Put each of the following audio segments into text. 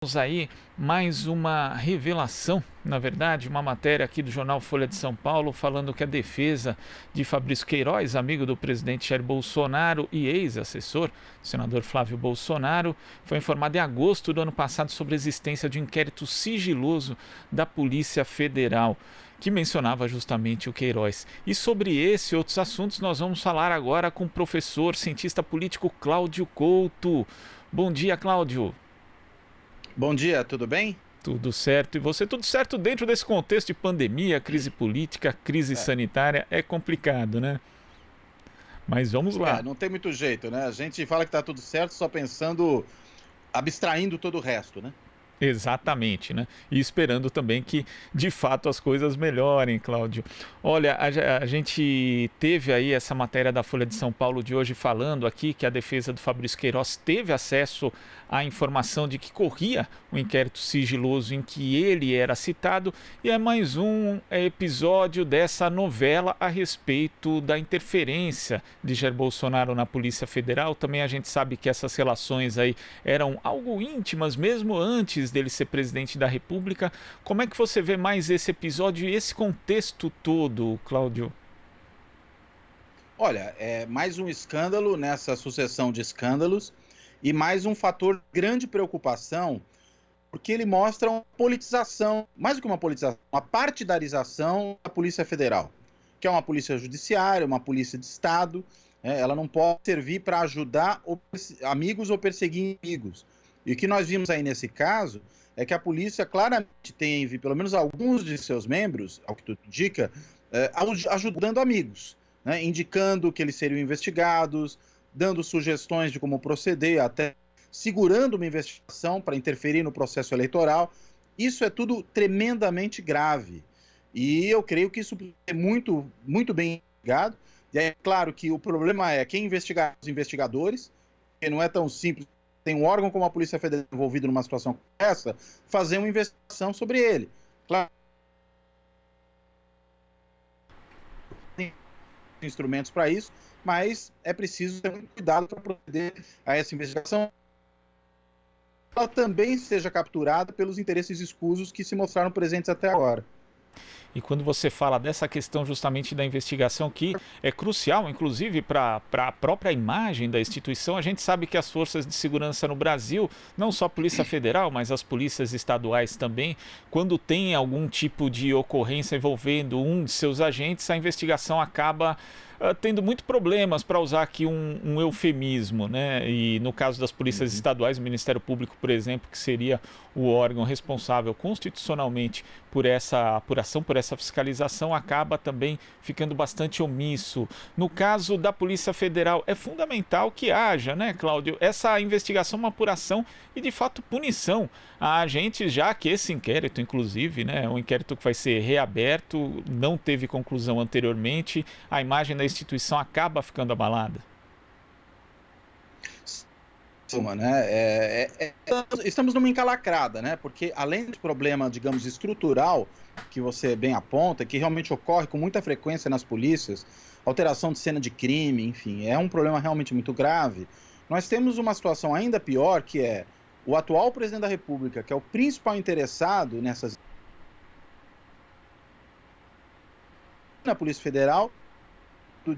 Temos aí mais uma revelação, na verdade, uma matéria aqui do jornal Folha de São Paulo falando que a defesa de Fabrício Queiroz, amigo do presidente Jair Bolsonaro e ex-assessor do senador Flávio Bolsonaro, foi informada em agosto do ano passado sobre a existência de um inquérito sigiloso da Polícia Federal, que mencionava justamente o Queiroz. E sobre esse e outros assuntos nós vamos falar agora com o professor, cientista político Cláudio Couto. Bom dia, Cláudio. Bom dia, tudo bem? Tudo certo. E você? Tudo certo dentro desse contexto de pandemia, crise política, crise É, sanitária? É complicado, né? Mas vamos lá. não tem muito jeito, né? A gente fala que tá tudo certo só pensando, abstraindo todo o resto, né? Exatamente, né? E esperando também que de fato as coisas melhorem, Cláudio. Olha, a gente teve aí essa matéria da Folha de São Paulo de hoje falando aqui que a defesa do Fabrício Queiroz teve acesso à informação de que corria um inquérito sigiloso em que ele era citado, e é mais um episódio dessa novela a respeito da interferência de Jair Bolsonaro na Polícia Federal. Também a gente sabe que essas relações aí eram algo íntimas mesmo antes dele ser presidente da República. Como é que você vê mais esse episódio e esse contexto todo, Cláudio? Olha, é mais um escândalo nessa sucessão de escândalos e mais um fator de grande preocupação, porque ele mostra uma politização, mais do que uma politização, uma partidarização da Polícia Federal, que é uma polícia judiciária, uma polícia de Estado. Ela não pode servir para ajudar amigos ou perseguir inimigos. E o que nós vimos aí nesse caso é que a polícia claramente tem, pelo menos alguns de seus membros, ao que tudo indica, ajudando amigos, né, indicando que eles seriam investigados, dando sugestões de como proceder, até segurando uma investigação para interferir no processo eleitoral. Isso é tudo tremendamente grave. E eu creio que isso é muito, muito bem investigado. E é claro que o problema é quem investigar os investigadores, porque não é tão simples. Tem um órgão como a Polícia Federal envolvido numa situação como essa, fazer uma investigação sobre ele. Claro, tem instrumentos para isso, mas é preciso ter muito cuidado para proceder a essa investigação. Ela também seja capturada pelos interesses escusos que se mostraram presentes até agora. E quando você fala dessa questão justamente da investigação, que é crucial, inclusive, para a própria imagem da instituição, a gente sabe que as forças de segurança no Brasil, não só a Polícia Federal, mas as polícias estaduais também, quando tem algum tipo de ocorrência envolvendo um de seus agentes, a investigação acaba tendo muito problemas, para usar aqui um eufemismo, né? E no caso das polícias estaduais, o Ministério Público, por exemplo, que seria o órgão responsável constitucionalmente por essa apuração, por essa fiscalização, acaba também ficando bastante omisso. No caso da Polícia Federal, é fundamental que haja, né, Cláudio, essa investigação, uma apuração e, de fato, punição a agentes, já que esse inquérito, inclusive, né, é um inquérito que vai ser reaberto, não teve conclusão anteriormente, a imagem da instituição acaba ficando abalada. Né? Estamos numa encalacrada, né? Porque além do problema, digamos, estrutural, que você bem aponta, que realmente ocorre com muita frequência nas polícias, alteração de cena de crime, enfim, é um problema realmente muito grave. Nós temos uma situação ainda pior, que é o atual presidente da República, que é o principal interessado nessas na Polícia Federal,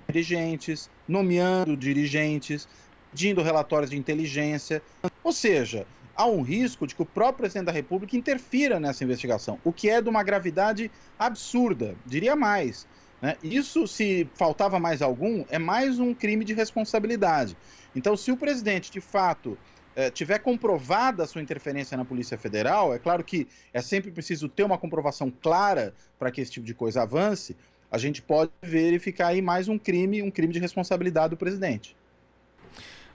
dirigentes, nomeando dirigentes, pedindo relatórios de inteligência. Ou seja, há um risco de que o próprio presidente da República interfira nessa investigação, o que é de uma gravidade absurda, diria mais. Né? Isso, se faltava mais algum, é mais um crime de responsabilidade. Então, se o presidente, de fato, tiver comprovada a sua interferência na Polícia Federal, é claro que é sempre preciso ter uma comprovação clara para que esse tipo de coisa avance, a gente pode verificar aí mais um crime de responsabilidade do presidente.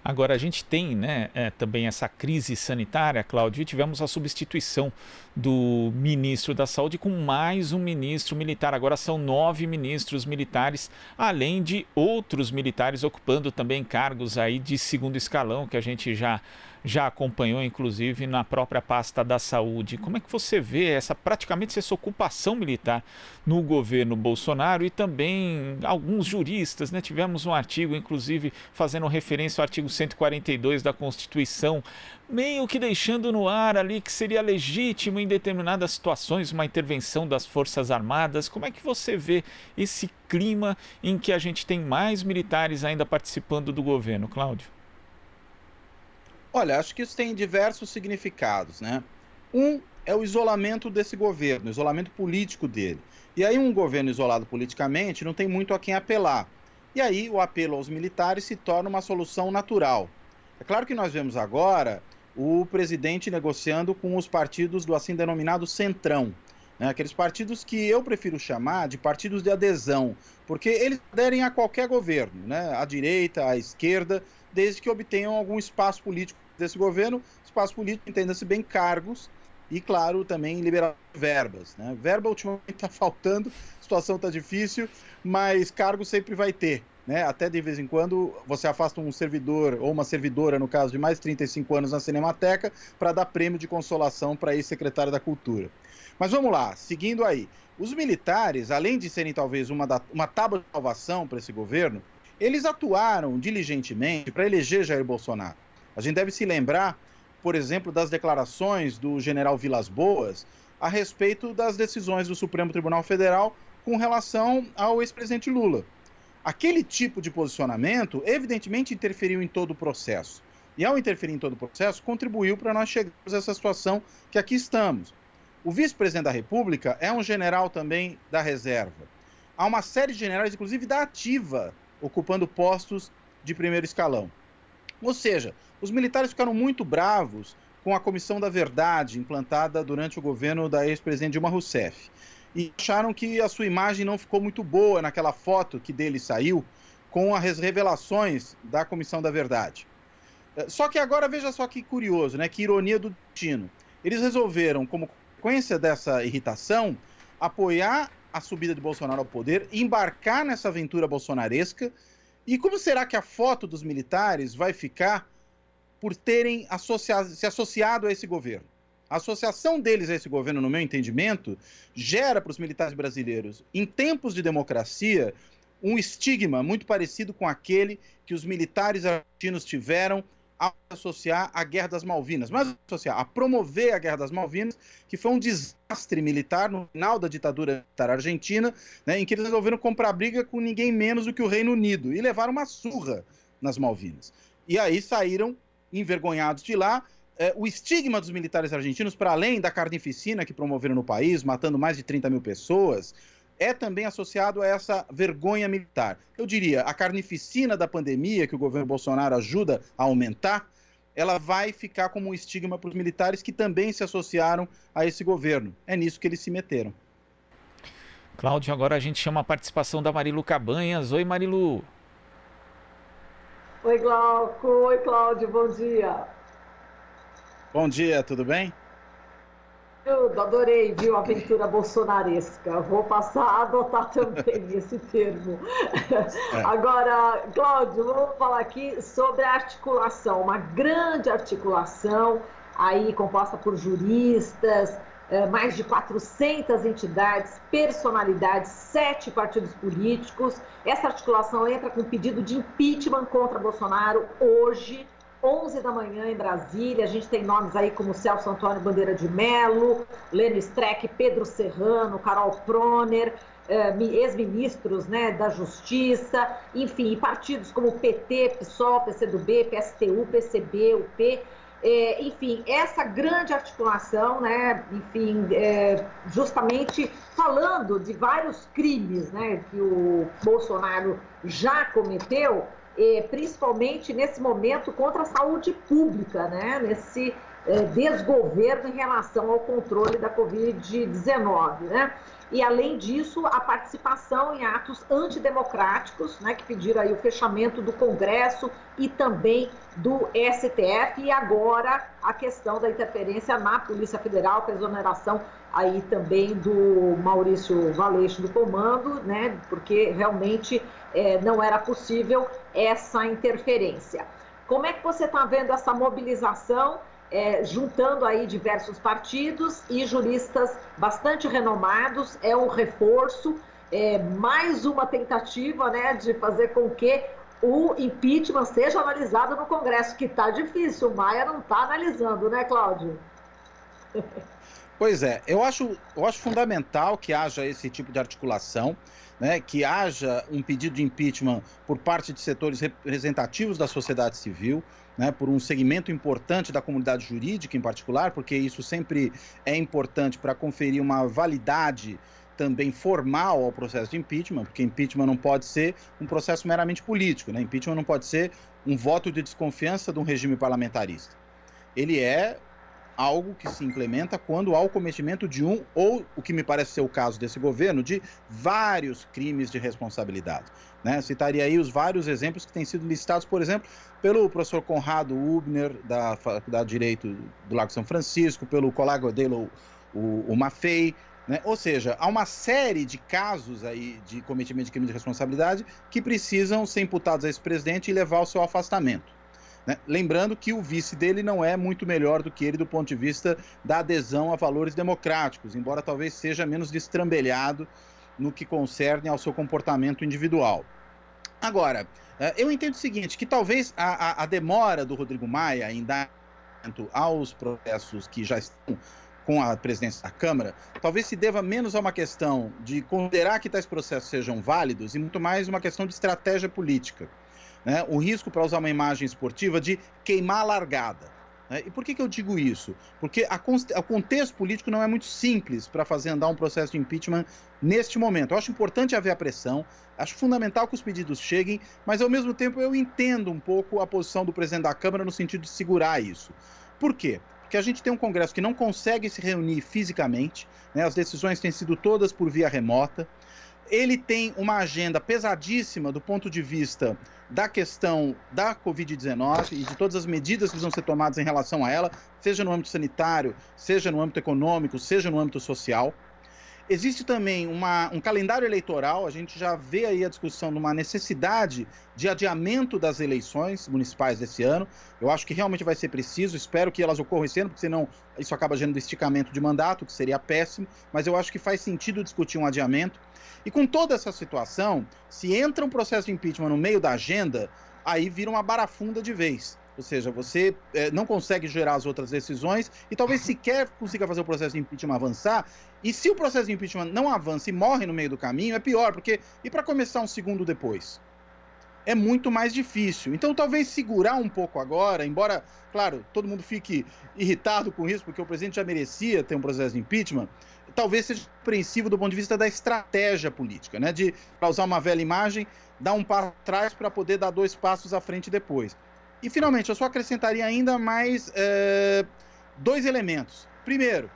Agora, a gente tem, né, também essa crise sanitária, Cláudio, e tivemos a substituição do ministro da Saúde com mais um ministro militar. Agora são 9 ministros militares, além de outros militares ocupando também cargos aí de segundo escalão, que a gente já acompanhou, inclusive, na própria pasta da saúde. Como é que você vê praticamente essa ocupação militar no governo Bolsonaro e também alguns juristas, né? Tivemos um artigo, inclusive, fazendo referência ao artigo 142 da Constituição, meio que deixando no ar ali que seria legítimo em determinadas situações uma intervenção das Forças Armadas. Como é que você vê esse clima em que a gente tem mais militares ainda participando do governo, Cláudio? Olha, acho que isso tem diversos significados, né? Um é o isolamento desse governo, o isolamento político dele. E aí um governo isolado politicamente não tem muito a quem apelar. E aí o apelo aos militares se torna uma solução natural. É claro que nós vemos agora o presidente negociando com os partidos do assim denominado centrão, né? Aqueles partidos que eu prefiro chamar de partidos de adesão, porque eles aderem a qualquer governo, né? À direita, à esquerda, desde que obtenham algum espaço político desse governo. Espaço político, entenda-se bem, cargos e, claro, também liberar verbas, né? Verba ultimamente está faltando, a situação está difícil, mas cargo sempre vai ter, né? Até de vez em quando você afasta um servidor ou uma servidora, no caso de mais de 35 anos na Cinemateca, para dar prêmio de consolação para ex-secretário da Cultura. Mas vamos lá, seguindo aí. Os militares, além de serem talvez uma tábua de salvação para esse governo, eles atuaram diligentemente para eleger Jair Bolsonaro. A gente deve se lembrar, por exemplo, das declarações do general Vilas Boas a respeito das decisões do Supremo Tribunal Federal com relação ao ex-presidente Lula. Aquele tipo de posicionamento, evidentemente, interferiu em todo o processo. E, ao interferir em todo o processo, contribuiu para nós chegarmos a essa situação que aqui estamos. O vice-presidente da República é um general também da reserva. Há uma série de generais, inclusive da ativa, ocupando postos de primeiro escalão. Ou seja, os militares ficaram muito bravos com a Comissão da Verdade implantada durante o governo da ex-presidente Dilma Rousseff. E acharam que a sua imagem não ficou muito boa naquela foto que dele saiu com as revelações da Comissão da Verdade. Só que agora, veja só que curioso, né? Que ironia do destino. Eles resolveram, como consequência dessa irritação, apoiar a subida de Bolsonaro ao poder, embarcar nessa aventura bolsonaresca. E como será que a foto dos militares vai ficar por terem se associado a esse governo? A associação deles a esse governo, no meu entendimento, gera para os militares brasileiros, em tempos de democracia, um estigma muito parecido com aquele que os militares argentinos tiveram ao associar a Guerra das Malvinas, mas associar, a promover a Guerra das Malvinas, que foi um desastre militar no final da ditadura militar argentina, né, em que eles resolveram comprar briga com ninguém menos do que o Reino Unido e levaram uma surra nas Malvinas. E aí saíram envergonhados de lá. O estigma dos militares argentinos, para além da carnificina que promoveram no país, matando mais de 30 mil pessoas, é também associado a essa vergonha militar. Eu diria, a carnificina da pandemia, que o governo Bolsonaro ajuda a aumentar, ela vai ficar como um estigma para os militares que também se associaram a esse governo. É nisso que eles se meteram. Cláudio, agora a gente chama a participação da Marilu Cabanhas. Oi, Marilu. Oi, Glauco. Oi, Cláudio. Bom dia. Bom dia, tudo bem? Eu adorei, viu, a aventura bolsonaresca. Vou passar a adotar também esse termo. Agora, Cláudio, vamos falar aqui sobre a articulação, uma grande articulação aí composta por juristas, mais de 400 entidades, personalidades, 7 partidos políticos. Essa articulação entra com pedido de impeachment contra Bolsonaro hoje, 11 da manhã em Brasília. A gente tem nomes aí como Celso Antônio Bandeira de Mello, Lênin Streck, Pedro Serrano, Carol Proner, ex-ministros, né, da Justiça, enfim, e partidos como PT, PSOL, PCdoB, PSTU, PCB, UP. Enfim, essa grande articulação, né, enfim, justamente falando de vários crimes, né, que o Bolsonaro já cometeu, principalmente nesse momento contra a saúde pública, né? Nesse desgoverno em relação ao controle da Covid-19, né? E, além disso, a participação em atos antidemocráticos, né, que pediram aí o fechamento do Congresso e também do STF, e agora a questão da interferência na Polícia Federal, com a exoneração aí também do Maurício Valeixo do comando, né, porque realmente não era possível essa interferência. Como é que você está vendo essa mobilização, juntando aí diversos partidos e juristas bastante renomados? É um reforço, mais uma tentativa, né, de fazer com que o impeachment seja analisado no Congresso, que está difícil. O Maia não está analisando, né, Cláudio? Pois é, eu acho fundamental que haja esse tipo de articulação, né, que haja um pedido de impeachment por parte de setores representativos da sociedade civil, né, por um segmento importante da comunidade jurídica em particular, porque isso sempre é importante para conferir uma validade também formal ao processo de impeachment, porque impeachment não pode ser um processo meramente político, né? Impeachment não pode ser um voto de desconfiança de um regime parlamentarista. Ele é algo que se implementa quando há o cometimento de um, ou o que me parece ser o caso desse governo, de vários crimes de responsabilidade, né? Citaria aí os vários exemplos que têm sido listados, por exemplo, pelo professor Conrado Hubner, da Faculdade de Direito do Lago São Francisco, pelo colega dele, o Maffei, né? Ou seja, há uma série de casos aí de cometimento de crime de responsabilidade que precisam ser imputados a esse presidente e levar ao seu afastamento, né? Lembrando que o vice dele não é muito melhor do que ele do ponto de vista da adesão a valores democráticos, embora talvez seja menos destrambelhado no que concerne ao seu comportamento individual. Agora, eu entendo o seguinte, que talvez a demora do Rodrigo Maia em dar aos processos que já estão com a presidência da Câmara, talvez se deva menos a uma questão de considerar que tais processos sejam válidos e muito mais uma questão de estratégia política, né? O risco, para usar uma imagem esportiva, de queimar a largada, né? E por que eu digo isso? Porque o contexto político não é muito simples para fazer andar um processo de impeachment neste momento. Eu acho importante haver a pressão, acho fundamental que os pedidos cheguem, mas ao mesmo tempo eu entendo um pouco a posição do presidente da Câmara no sentido de segurar isso. Por quê? Porque a gente tem um Congresso que não consegue se reunir fisicamente, né? As decisões têm sido todas por via remota. Ele tem uma agenda pesadíssima do ponto de vista da questão da Covid-19 e de todas as medidas que precisam ser tomadas em relação a ela, seja no âmbito sanitário, seja no âmbito econômico, seja no âmbito social. Existe também um calendário eleitoral, a gente já vê aí a discussão de uma necessidade de adiamento das eleições municipais desse ano. Eu acho que realmente vai ser preciso, espero que elas ocorram esse ano, porque senão isso acaba gerando esticamento de mandato, que seria péssimo, mas eu acho que faz sentido discutir um adiamento. E com toda essa situação, se entra um processo de impeachment no meio da agenda, aí vira uma barafunda de vez. Ou seja, você não consegue gerar as outras decisões e talvez sequer consiga fazer o processo de impeachment avançar. E se o processo de impeachment não avança e morre no meio do caminho, é pior, porque e para começar um segundo depois? É muito mais difícil. Então, talvez segurar um pouco agora, embora, claro, todo mundo fique irritado com isso, porque o presidente já merecia ter um processo de impeachment, talvez seja compreensível do ponto de vista da estratégia política, né? Para usar uma velha imagem, dar um passo atrás para poder dar 2 passos à frente depois. E, finalmente, eu só acrescentaria ainda mais 2 elementos. Primeiro,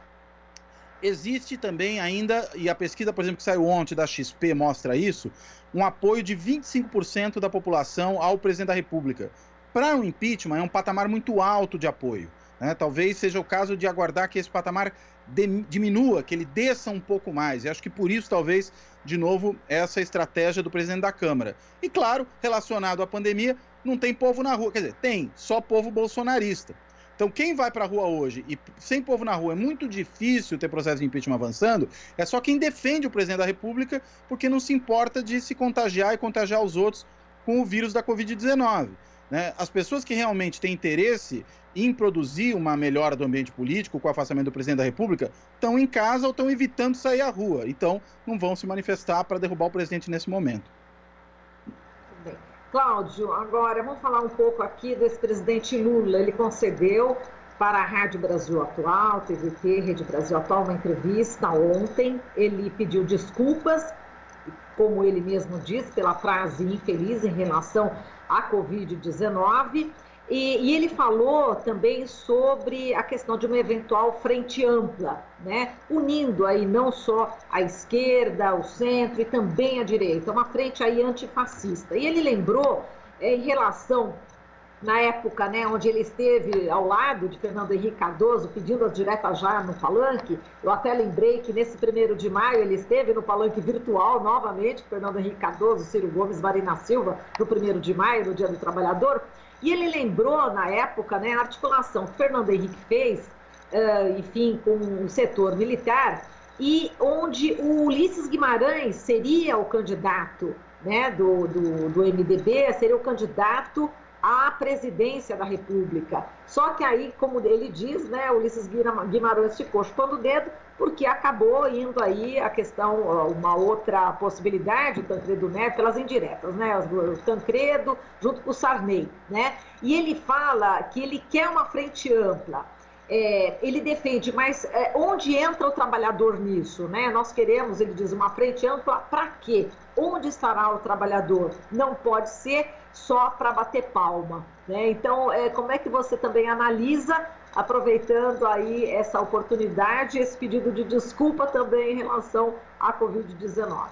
existe também ainda, e a pesquisa, por exemplo, que saiu ontem da XP mostra isso, um apoio de 25% da população ao presidente da República. Para o impeachment, é um patamar muito alto de apoio, né? Talvez seja o caso de aguardar que esse patamar diminua, que ele desça um pouco mais. E acho que por isso, talvez, de novo, essa estratégia do presidente da Câmara. E, claro, relacionado à pandemia, não tem povo na rua. Quer dizer, tem, só povo bolsonarista. Então, quem vai para a rua hoje e sem povo na rua é muito difícil ter processo de impeachment avançando, é só quem defende o presidente da República porque não se importa de se contagiar e contagiar os outros com o vírus da Covid-19. Né? As pessoas que realmente têm interesse em produzir uma melhora do ambiente político com o afastamento do presidente da República estão em casa ou estão evitando sair à rua. Então, não vão se manifestar para derrubar o presidente nesse momento. Bem. Cláudio, agora vamos falar um pouco aqui desse presidente Lula. Ele concedeu para a Rádio Brasil Atual, TVT, Rede Brasil Atual, uma entrevista ontem. Ele pediu desculpas, como ele mesmo disse, pela frase infeliz em relação à Covid-19. E ele falou também sobre a questão de uma eventual frente ampla, né? Unindo aí não só a esquerda, o centro e também a direita, uma frente aí antifascista. E ele lembrou, em relação, na época, né, onde ele esteve ao lado de Fernando Henrique Cardoso, pedindo as diretas já no palanque, eu até lembrei que nesse 1º de maio ele esteve no palanque virtual novamente, Fernando Henrique Cardoso, Ciro Gomes, Marina Silva, no 1º de maio, no Dia do Trabalhador. E ele lembrou, na época, né, a articulação que Fernando Henrique fez, enfim, com o setor militar, e onde o Ulisses Guimarães seria o candidato, né, do MDB, seria o candidato à presidência da República. Só que aí, como ele diz, né, Ulisses Guimarães ficou chupando o dedo, porque acabou indo aí a questão, uma outra possibilidade, o Tancredo Neves, pelas indiretas, né, o Tancredo junto com o Sarney, né, e ele fala que ele quer uma frente ampla. Ele defende, mas onde entra o trabalhador nisso, né? Nós queremos, ele diz, uma frente ampla para quê? Onde estará o trabalhador? Não pode ser só para bater palma, né? Então, como é que você também analisa, aproveitando aí essa oportunidade, esse pedido de desculpa também em relação à Covid-19?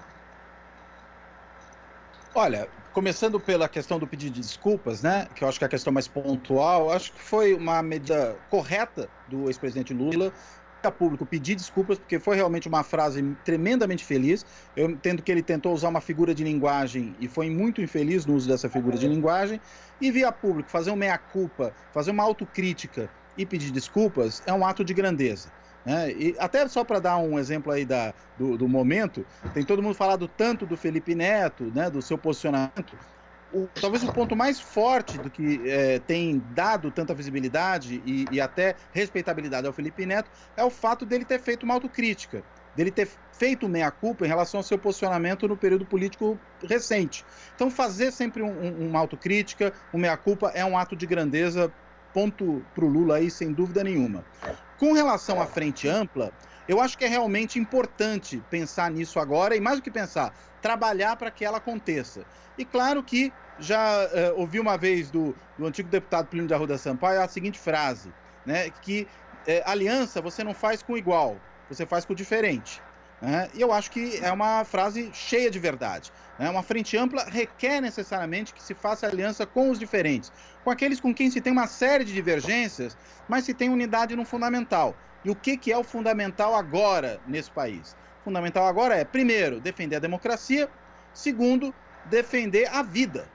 Olha, começando pela questão do pedido de desculpas, né, que eu acho que é a questão mais pontual, acho que foi uma medida correta do ex-presidente Lula a público pedir desculpas, porque foi realmente uma frase tremendamente feliz. Eu entendo que ele tentou usar uma figura de linguagem e foi muito infeliz no uso dessa figura de linguagem, e via público fazer um meia-culpa, fazer uma autocrítica e pedir desculpas é um ato de grandeza. E até só para dar um exemplo aí do momento, tem todo mundo falado tanto do Felipe Neto, né, do seu posicionamento. Talvez o ponto mais forte do que tem dado tanta visibilidade e até respeitabilidade ao Felipe Neto é o fato dele ter feito uma autocrítica, dele ter feito meia-culpa em relação ao seu posicionamento no período político recente. Então, fazer sempre uma autocrítica, um meia-culpa, é um ato de grandeza, ponto para o Lula aí, sem dúvida nenhuma. Com relação à frente ampla, eu acho que é realmente importante pensar nisso agora, e mais do que pensar, trabalhar para que ela aconteça. E claro que já ouvi uma vez do antigo deputado Plínio de Arruda Sampaio a seguinte frase, né, que aliança você não faz com o igual, você faz com o diferente. E eu acho que é uma frase cheia de verdade. Uma frente ampla requer necessariamente que se faça aliança com os diferentes, com aqueles com quem se tem uma série de divergências, mas se tem unidade no fundamental. E o que é o fundamental agora nesse país? O fundamental agora é, primeiro, defender a democracia, segundo, defender a vida.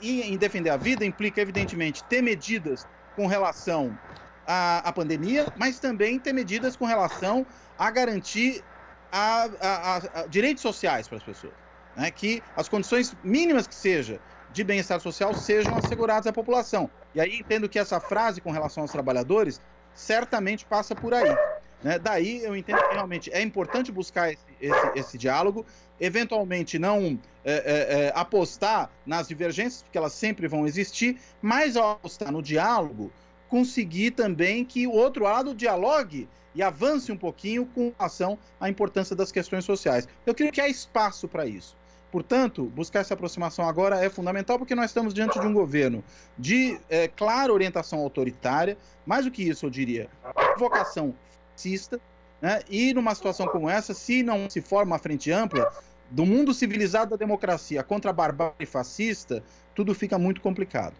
E em defender a vida implica, evidentemente, ter medidas com relação à pandemia, mas também ter medidas com relação a garantir a direitos sociais para as pessoas. Que as condições mínimas que seja de bem-estar social sejam asseguradas à população. E aí entendo que essa frase com relação aos trabalhadores certamente passa por aí. Daí eu entendo que realmente é importante buscar esse diálogo, eventualmente não apostar nas divergências, porque elas sempre vão existir, mas ao apostar no diálogo, conseguir também que o outro lado dialogue e avance um pouquinho com relação à importância das questões sociais. Eu creio que há espaço para isso. Portanto, buscar essa aproximação agora é fundamental, porque nós estamos diante de um governo de clara orientação autoritária, mais do que isso, eu diria, vocação fascista, e numa situação como essa, se não se forma uma frente ampla, do mundo civilizado da democracia contra a barbárie fascista, tudo fica muito complicado.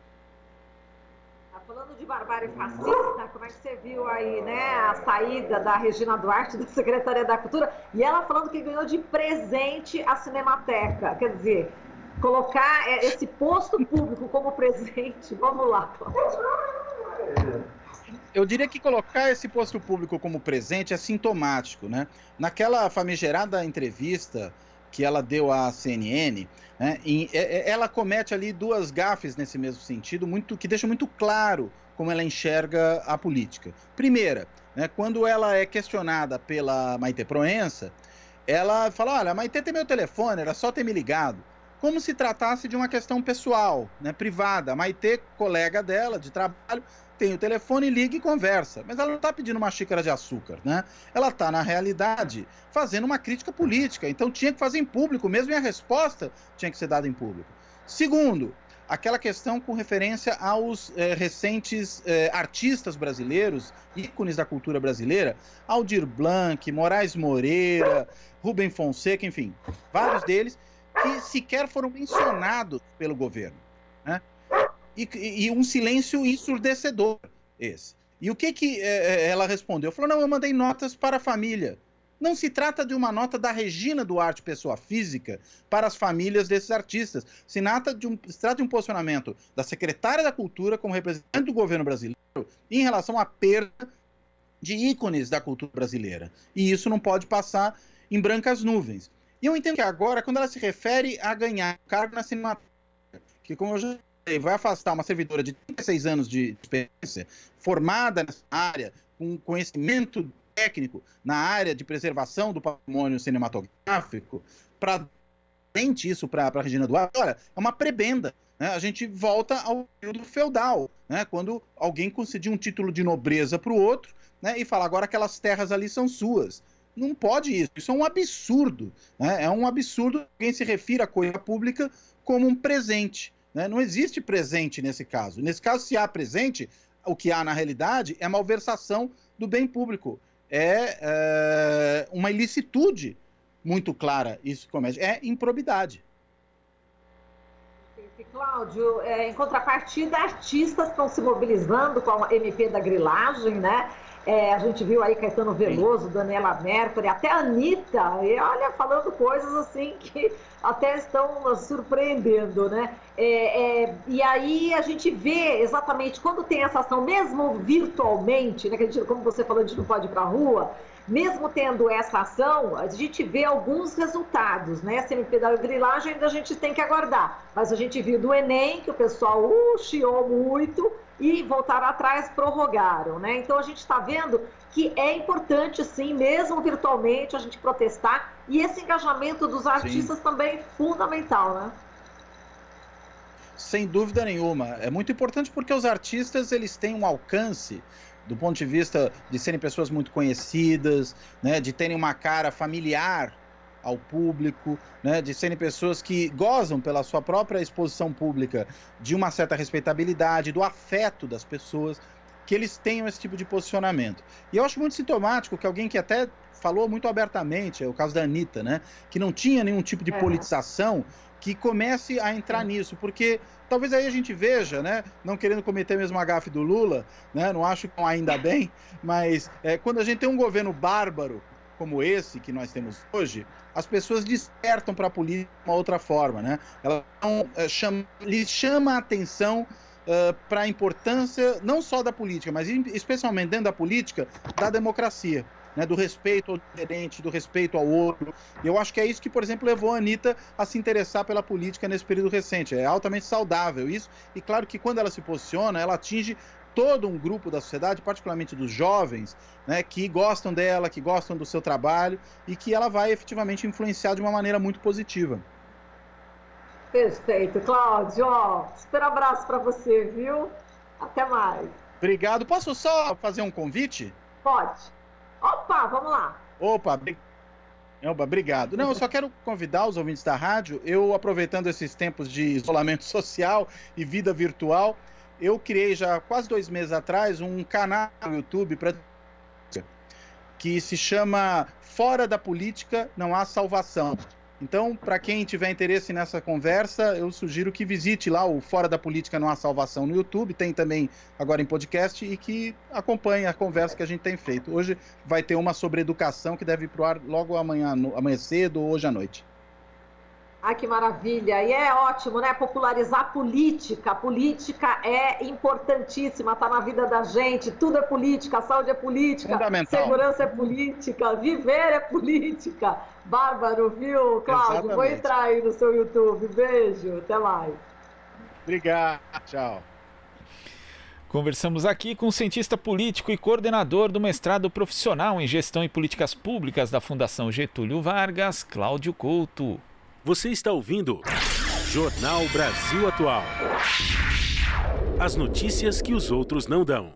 Falando de barbárie fascista, como é que você viu aí, né, a saída da Regina Duarte da Secretaria da Cultura, e ela falando que ganhou de presente a Cinemateca, quer dizer, colocar esse posto público como presente, vamos lá, Cláudio. Eu diria que colocar esse posto público como presente é sintomático, né? Naquela famigerada entrevista que ela deu à CNN, ela comete ali duas gafes nesse mesmo sentido, que deixam muito claro como ela enxerga a política. Primeira, quando ela é questionada pela Maitê Proença, ela fala, olha, a Maitê tem meu telefone, era só ter me ligado. Como se tratasse de uma questão pessoal, privada. A Maitê, colega dela, de trabalho, tem o telefone, liga e conversa. Mas ela não está pedindo uma xícara de açúcar, Ela está, na realidade, fazendo uma crítica política. Então tinha que fazer em público mesmo, e a resposta tinha que ser dada em público. Segundo, aquela questão com referência aos recentes artistas brasileiros, ícones da cultura brasileira, Aldir Blanc, Moraes Moreira, Rubem Fonseca, enfim, vários deles que sequer foram mencionados pelo governo, E um silêncio ensurdecedor esse. E o que ela respondeu? Falou, não, eu mandei notas para a família. Não se trata de uma nota da Regina Duarte, pessoa física, para as famílias desses artistas. Se trata de um posicionamento da secretária da Cultura como representante do governo brasileiro em relação à perda de ícones da cultura brasileira. E isso não pode passar em brancas nuvens. E eu entendo que agora, quando ela se refere a ganhar cargo na Cinemateca, que, como eu já falei, vai afastar uma servidora de 36 anos de experiência, formada nessa área, com conhecimento técnico na área de preservação do patrimônio cinematográfico, para isso para a Regina Duarte, olha, é uma prebenda. Né? A gente volta ao período feudal, né? Quando alguém concedia um título de nobreza para o outro, né? E fala, agora aquelas terras ali são suas. Não pode isso é um absurdo. Né? É um absurdo que alguém se refira à coisa pública como um presente. Né? Não existe presente nesse caso. Nesse caso, se há presente, o que há na realidade é malversação do bem público. É uma ilicitude muito clara, isso que comete. É improbidade. Cláudio, em contrapartida, artistas estão se mobilizando com a MP da grilagem, né? A gente viu aí Caetano Veloso, Daniela Mercury, até a Anitta, e olha, falando coisas assim que até estão surpreendendo, né? E aí a gente vê exatamente quando tem essa ação, mesmo virtualmente, né? Que a gente, como você falou, a gente não pode ir para a rua, mesmo tendo essa ação, a gente vê alguns resultados, né? Essa MP da grilagem ainda a gente tem que aguardar, mas a gente viu do Enem, que o pessoal chiou muito, e voltaram atrás, prorrogaram, né? Então a gente está vendo que é importante, sim, mesmo virtualmente, a gente protestar, e esse engajamento dos artistas também é fundamental, né? Sem dúvida nenhuma. É muito importante porque os artistas, eles têm um alcance do ponto de vista de serem pessoas muito conhecidas, né, de terem uma cara familiar ao público, né, de serem pessoas que gozam pela sua própria exposição pública de uma certa respeitabilidade, do afeto das pessoas, que eles tenham esse tipo de posicionamento. E eu acho muito sintomático que alguém que até falou muito abertamente, é o caso da Anitta, né, que não tinha nenhum tipo de politização, que comece a entrar nisso, porque talvez aí a gente veja, né, não querendo cometer a mesma gafe do Lula, né, não acho que ainda bem, mas quando a gente tem um governo bárbaro como esse que nós temos hoje, as pessoas despertam para a política de uma outra forma, né? Ela lhes chama a atenção para a importância não só da política, mas especialmente dentro da política, da democracia. Né, do respeito ao diferente, do respeito ao outro. E eu acho que é isso que, por exemplo, levou a Anitta a se interessar pela política nesse período recente. É altamente saudável isso. E claro que quando ela se posiciona, ela atinge todo um grupo da sociedade, particularmente dos jovens, né, que gostam dela, que gostam do seu trabalho e que ela vai efetivamente influenciar de uma maneira muito positiva. Perfeito, Cláudio. Super abraço para você, viu? Até mais. Obrigado. Posso só fazer um convite? Pode. Opa, vamos lá. Opa, obrigado. Não, eu só quero convidar os ouvintes da rádio, eu aproveitando esses tempos de isolamento social e vida virtual, eu criei já quase 2 meses atrás um canal no YouTube que se chama Fora da Política Não Há Salvação. Então, para quem tiver interesse nessa conversa, eu sugiro que visite lá o Fora da Política Não Há Salvação no YouTube, tem também agora em podcast, e que acompanhe a conversa que a gente tem feito. Hoje vai ter uma sobre educação que deve ir para o ar logo amanhã cedo ou hoje à noite. Ai, que maravilha! E é ótimo, né? Popularizar a política. A política é importantíssima, está na vida da gente. Tudo é política, a saúde é política, segurança é política, viver é política. Bárbaro, viu, Cláudio? Exatamente. Vou entrar aí no seu YouTube. Beijo, até mais. Obrigado, tchau. Conversamos aqui com o cientista político e coordenador do mestrado profissional em Gestão e Políticas Públicas da Fundação Getúlio Vargas, Cláudio Couto. Você está ouvindo Jornal Brasil Atual. As notícias que os outros não dão.